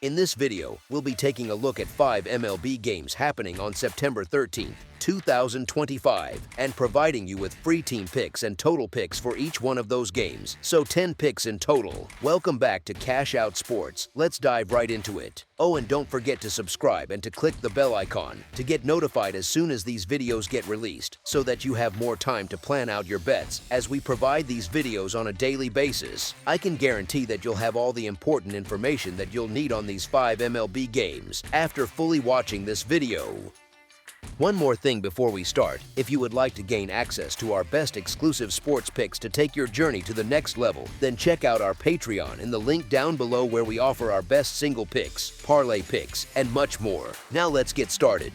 In this video, we'll be taking a look at 5 MLB games happening on September 13th, 2025, and providing you with free team picks and total picks for each one of those games, so 10 picks in total. Welcome back to Cash Out Sports. Let's dive right into it. Oh, and don't forget to subscribe and to click the bell icon to get notified as soon as these videos get released, so that you have more time to plan out your bets as we provide these videos on a daily basis. I can guarantee that you'll have all the important information that you'll need on these 5 MLB games after fully watching this video. One more thing before we start: if you would like to gain access to our best exclusive sports picks to take your journey to the next level, then check out our Patreon in the link down below, where we offer our best single picks, parlay picks, and much more. Now let's get started.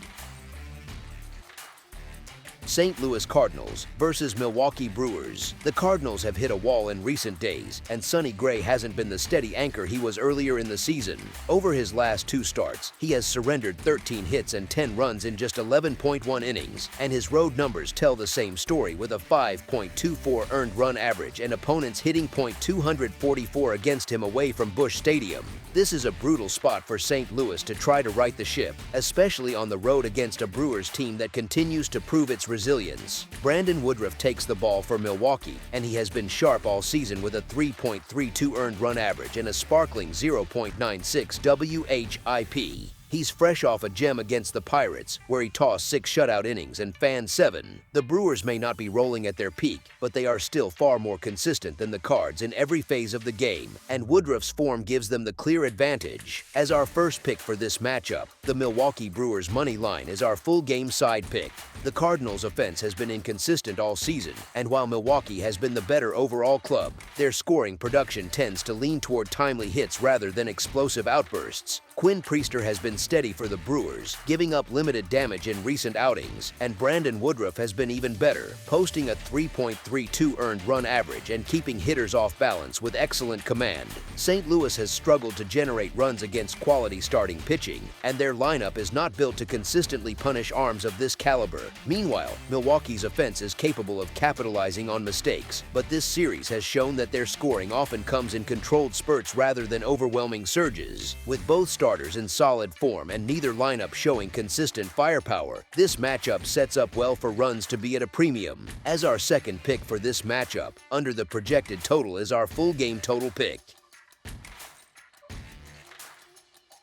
St. Louis Cardinals versus Milwaukee Brewers. The Cardinals have hit a wall in recent days, and Sonny Gray hasn't been the steady anchor he was earlier in the season. Over his last 2 starts, he has surrendered 13 hits and 10 runs in just 11.1 innings, and his road numbers tell the same story, with a 5.24 earned run average and opponents hitting .244 against him away from Busch Stadium. This is a brutal spot for St. Louis to try to right the ship, especially on the road against a Brewers team that continues to prove its resilience. Brandon Woodruff takes the ball for Milwaukee, and he has been sharp all season with a 3.32 earned run average and a sparkling 0.96 WHIP. He's fresh off a gem against the Pirates, where he tossed 6 shutout innings and fanned 7. The Brewers may not be rolling at their peak, but they are still far more consistent than the Cards in every phase of the game, and Woodruff's form gives them the clear advantage. As our first pick for this matchup, the Milwaukee Brewers money line is our full game side pick. The Cardinals' offense has been inconsistent all season, and while Milwaukee has been the better overall club, their scoring production tends to lean toward timely hits rather than explosive outbursts. Quinn Priester has been steady for the Brewers, giving up limited damage in recent outings, and Brandon Woodruff has been even better, posting a 3.32 earned run average and keeping hitters off balance with excellent command. St. Louis has struggled to generate runs against quality starting pitching, and their lineup is not built to consistently punish arms of this caliber. Meanwhile, Milwaukee's offense is capable of capitalizing on mistakes, but this series has shown that their scoring often comes in controlled spurts rather than overwhelming surges. With both starters in solid form and neither lineup showing consistent firepower, this matchup sets up well for runs to be at a premium. As our second pick for this matchup, under the projected total, is our full game total pick.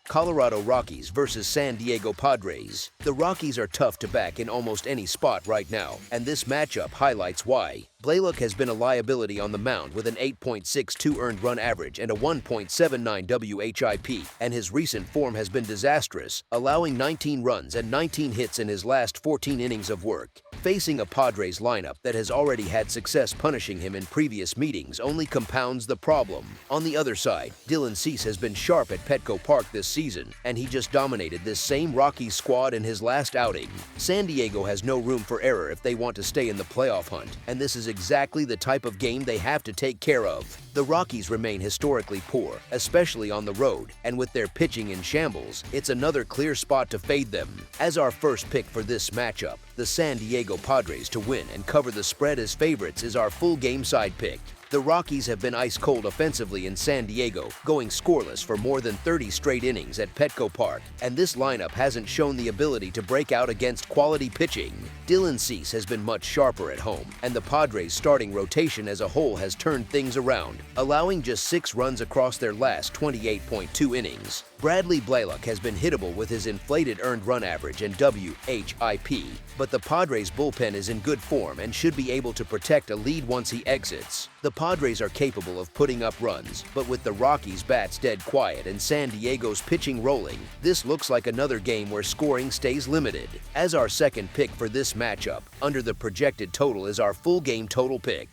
Colorado Rockies versus San Diego Padres. The Rockies are tough to back in almost any spot right now, and this matchup highlights why. Blaylock has been a liability on the mound with an 8.62 earned run average and a 1.79 WHIP, and his recent form has been disastrous, allowing 19 runs and 19 hits in his last 14 innings of work. Facing a Padres lineup that has already had success punishing him in previous meetings only compounds the problem. On the other side, Dylan Cease has been sharp at Petco Park this season, and he just dominated this same Rockies squad in his last outing. San Diego has no room for error if they want to stay in the playoff hunt, and this is exactly the type of game they have to take care of. The Rockies remain historically poor, especially on the road, and with their pitching in shambles, it's another clear spot to fade them. As our first pick for this matchup, the San Diego Padres to win and cover the spread as favorites is our full game side pick. The Rockies have been ice-cold offensively in San Diego, going scoreless for more than 30 straight innings at Petco Park, and this lineup hasn't shown the ability to break out against quality pitching. Dylan Cease has been much sharper at home, and the Padres' starting rotation as a whole has turned things around, allowing just 6 runs across their last 28.2 innings. Bradley Blaylock has been hittable with his inflated earned run average and WHIP, but the Padres' bullpen is in good form and should be able to protect a lead once he exits. The Padres are capable of putting up runs, but with the Rockies' bats dead quiet and San Diego's pitching rolling, this looks like another game where scoring stays limited. As our second pick for this matchup, under the projected total, is our full game total pick.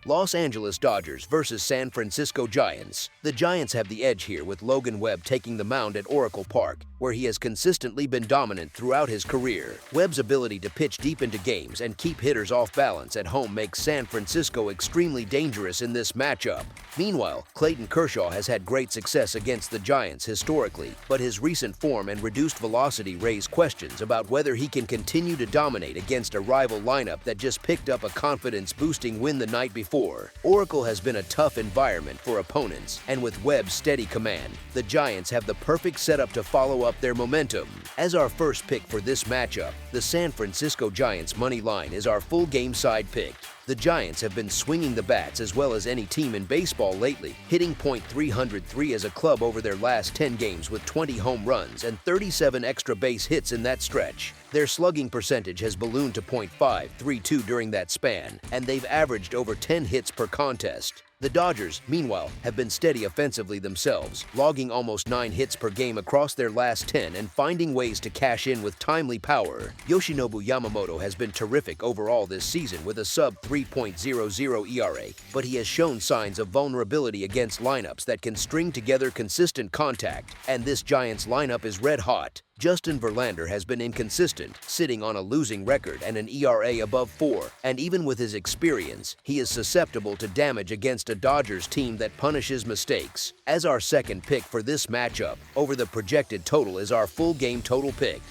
Los Angeles Dodgers versus San Francisco Giants. The Giants have the edge here, with Logan Webb taking the mound at Oracle Park, where he has consistently been dominant throughout his career. Webb's ability to pitch deep into games and keep hitters off balance at home makes San Francisco extremely dangerous in this matchup. Meanwhile, Clayton Kershaw has had great success against the Giants historically, but his recent form and reduced velocity raise questions about whether he can continue to dominate against a rival lineup that just picked up a confidence-boosting win the night before. 4. Oracle has been a tough environment for opponents, and with Webb's steady command, the Giants have the perfect setup to follow up their momentum. As our first pick for this matchup, the San Francisco Giants money line is our full game side pick. The Giants have been swinging the bats as well as any team in baseball lately, hitting .303 as a club over their last 10 games with 20 home runs and 37 extra base hits in that stretch. Their slugging percentage has ballooned to .532 during that span, and they've averaged over 10 hits per contest. The Dodgers, meanwhile, have been steady offensively themselves, logging almost 9 hits per game across their last 10 and finding ways to cash in with timely power. Yoshinobu Yamamoto has been terrific overall this season with a sub-3.00 ERA, but he has shown signs of vulnerability against lineups that can string together consistent contact, and this Giants lineup is red hot. Justin Verlander has been inconsistent, sitting on a losing record and an ERA above 4, and even with his experience, he is susceptible to damage against a Dodgers team that punishes mistakes. As our second pick for this matchup, over the projected total is our full game total pick.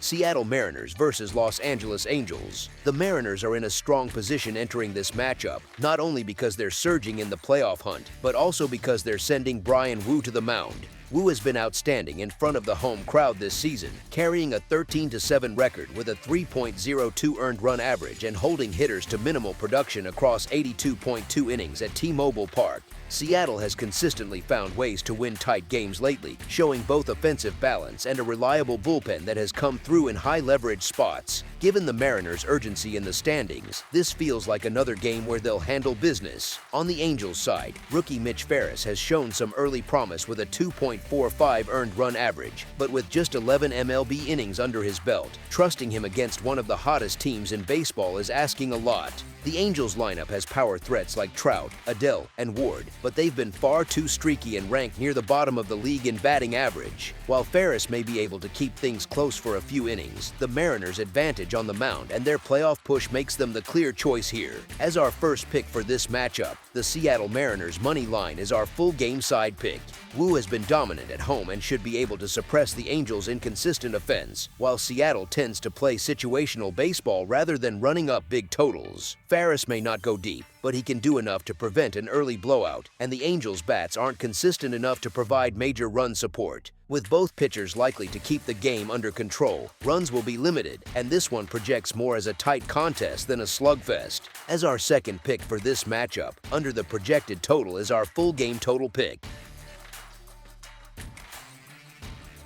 Seattle Mariners versus Los Angeles Angels. The Mariners are in a strong position entering this matchup, not only because they're surging in the playoff hunt, but also because they're sending Bryan Woo to the mound. Woo has been outstanding in front of the home crowd this season, carrying a 13-7 record with a 3.02 earned run average and holding hitters to minimal production across 82.2 innings at T-Mobile Park. Seattle has consistently found ways to win tight games lately, showing both offensive balance and a reliable bullpen that has come through in high-leverage spots. Given the Mariners' urgency in the standings, this feels like another game where they'll handle business. On the Angels' side, rookie Mitch Ferris has shown some early promise with a 2.45 earned run average, but with just 11 MLB innings under his belt, trusting him against one of the hottest teams in baseball is asking a lot. The Angels lineup has power threats like Trout, Adele, and Ward, but they've been far too streaky and ranked near the bottom of the league in batting average. While Ferris may be able to keep things close for a few innings, the Mariners' advantage on the mound and their playoff push makes them the clear choice here. As our first pick for this matchup, the Seattle Mariners money line is our full game side pick. Woo has been dominant at home and should be able to suppress the Angels' inconsistent offense, while Seattle tends to play situational baseball rather than running up big totals. Ferris may not go deep, but he can do enough to prevent an early blowout, and the Angels' bats aren't consistent enough to provide major run support. With both pitchers likely to keep the game under control, runs will be limited, and this one projects more as a tight contest than a slugfest. As our second pick for this matchup, under the projected total is our full game total pick.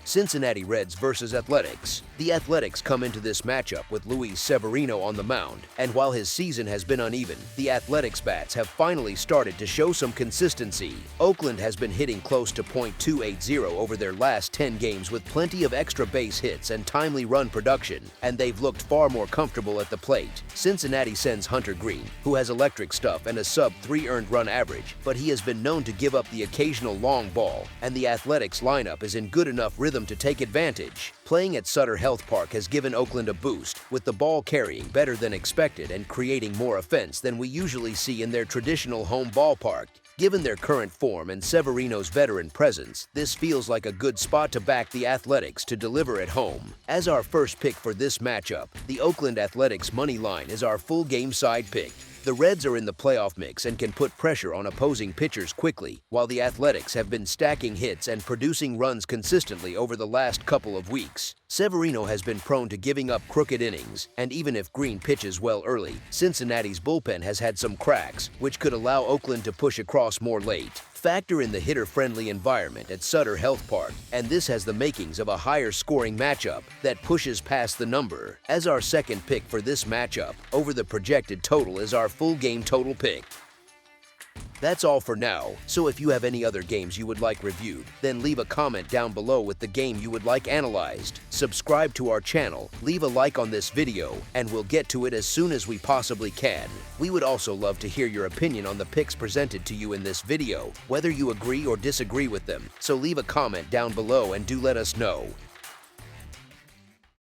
Cincinnati Reds versus Athletics. The Athletics come into this matchup with Luis Severino on the mound, and while his season has been uneven, the Athletics bats have finally started to show some consistency. Oakland has been hitting close to .280 over their last 10 games with plenty of extra base hits and timely run production, and they've looked far more comfortable at the plate. Cincinnati sends Hunter Green, who has electric stuff and a sub-3 earned run average, but he has been known to give up the occasional long ball, and the Athletics lineup is in good enough rhythm to take advantage. Playing at Sutter Health Park has given Oakland a boost, with the ball carrying better than expected and creating more offense than we usually see in their traditional home ballpark. Given their current form and Severino's veteran presence, this feels like a good spot to back the Athletics to deliver at home. As our first pick for this matchup, the Oakland Athletics money line is our full game side pick. The Reds are in the playoff mix and can put pressure on opposing pitchers quickly, while the Athletics have been stacking hits and producing runs consistently over the last couple of weeks. Severino has been prone to giving up crooked innings, and even if Green pitches well early, Cincinnati's bullpen has had some cracks, which could allow Oakland to push across more late. Factor in the hitter-friendly environment at Sutter Health Park, and this has the makings of a higher-scoring matchup that pushes past the number. As our second pick for this matchup, over the projected total is our full game total pick. That's all for now, so if you have any other games you would like reviewed, then leave a comment down below with the game you would like analyzed. Subscribe to our channel, leave a like on this video, and we'll get to it as soon as we possibly can. We would also love to hear your opinion on the picks presented to you in this video, whether you agree or disagree with them, so leave a comment down below and do let us know.